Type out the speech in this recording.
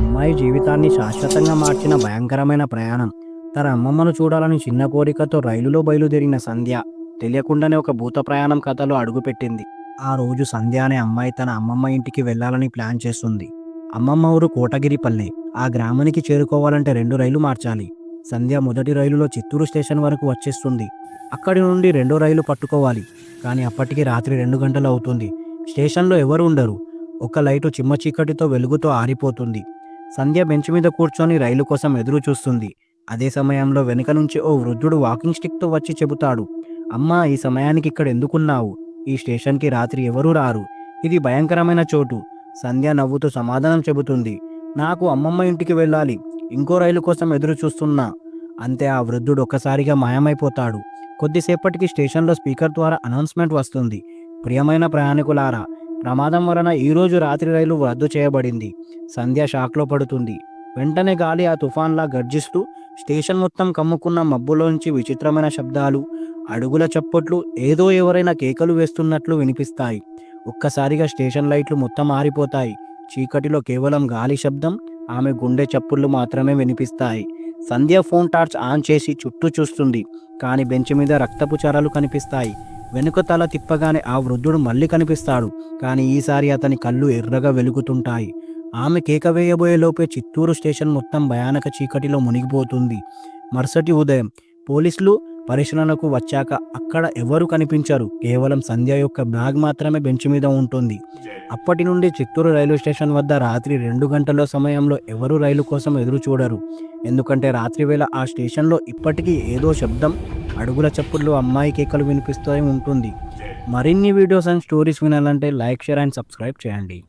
అమ్మాయి జీవితాన్ని శాశ్వతంగా మార్చిన భయంకరమైన ప్రయాణం. తన అమ్మమ్మను చూడాలని చిన్న కోరికతో రైలులో బయలుదేరిన సంధ్య తెలియకుండానే ఒక భూత ప్రయాణం కథలో అడుగుపెట్టింది. ఆ రోజు సంధ్య అనే అమ్మాయి తన అమ్మమ్మ ఇంటికి వెళ్ళాలని ప్లాన్ చేస్తుంది. అమ్మమ్మ ఊరు కోటగిరిపల్లె. ఆ గ్రామానికి చేరుకోవాలంటే 2 రైలు మార్చాలి. సంధ్య మొదటి రైలులో చిత్తూరు స్టేషన్ వరకు వచ్చేస్తుంది. అక్కడి నుండి రెండో రైలు పట్టుకోవాలి. కానీ అప్పటికి రాత్రి 2 గంటలు అవుతుంది. స్టేషన్లో ఎవరు ఉండరు. ఒక లైటు చిమ్మ చీకటితో వెలుగుతో ఆరిపోతుంది. సంధ్య బెంచ్ మీద కూర్చొని రైలు కోసం ఎదురు చూస్తుంది. అదే సమయంలో వెనుక నుంచి ఓ వృద్ధుడు వాకింగ్ స్టిక్తో వచ్చి చెబుతాడు, అమ్మా, ఈ సమయానికి ఇక్కడ ఎందుకున్నావు? ఈ స్టేషన్కి రాత్రి ఎవరూ రారు. ఇది భయంకరమైన చోటు. సంధ్య నవ్వుతూ సమాధానం చెబుతుంది, నాకు అమ్మమ్మ ఇంటికి వెళ్ళాలి. ఇంకో రైలు కోసం ఎదురు చూస్తున్నా. అంతే, ఆ వృద్ధుడు ఒక్కసారిగా మాయమైపోతాడు. కొద్దిసేపటికి స్టేషన్లో స్పీకర్ ద్వారా అనౌన్స్మెంట్ వస్తుంది, ప్రియమైన ప్రయాణికులారా, ప్రమాదం వలన ఈరోజు రాత్రి రైలు రద్దు చేయబడింది. సంధ్య షాక్లో పడుతుంది. వెంటనే గాలి ఆ తుఫాన్లా గర్జిస్తూ స్టేషన్ మొత్తం కమ్ముకున్న మబ్బులోంచి విచిత్రమైన శబ్దాలు, అడుగుల చప్పట్లు, ఏదో ఎవరైనా కేకలు వేస్తున్నట్లు వినిపిస్తాయి. ఒక్కసారిగా స్టేషన్ లైట్లు మొత్తం ఆరిపోతాయి. చీకటిలో కేవలం గాలి శబ్దం, ఆమె గుండె చప్పుళ్ళు మాత్రమే వినిపిస్తాయి. సంధ్య ఫోన్ టార్చ్ ఆన్ చేసి చుట్టూ చూస్తుంది. కానీ బెంచ్ మీద రక్తపు చారలు కనిపిస్తాయి. వెనుక తల తిప్పగానే ఆ వృద్ధుడు మళ్ళీ కనిపిస్తాడు. కానీ ఈసారి అతని కళ్ళు ఎర్రగా వెలుగుతుంటాయి. ఆమె కేక వేయబోయే లోపే చిత్తూరు స్టేషన్ మొత్తం భయానక చీకటిలో మునిగిపోతుంది. మరుసటి ఉదయం పోలీసులు పరిశీలనకు వచ్చాక అక్కడ ఎవరు కనిపించరు. కేవలం సంధ్య యొక్క బ్యాగ్ మాత్రమే బెంచ్ మీద ఉంటుంది. అప్పటి నుండి చిత్తూరు రైల్వే స్టేషన్ వద్ద రాత్రి 2 గంటల సమయంలో ఎవరు రైలు కోసం ఎదురు చూడరు. ఎందుకంటే రాత్రి వేళ ఆ స్టేషన్లో ఇప్పటికీ ఏదో శబ్దం, అడుగుల చప్పుళ్ళు, అమ్మాయి కేకలు వినిపిస్తూ ఉంటుంది. మరిన్ని వీడియోస్ అండ్ స్టోరీస్ వినాలంటే లైక్, షేర్ అండ్ సబ్స్క్రైబ్ చేయండి.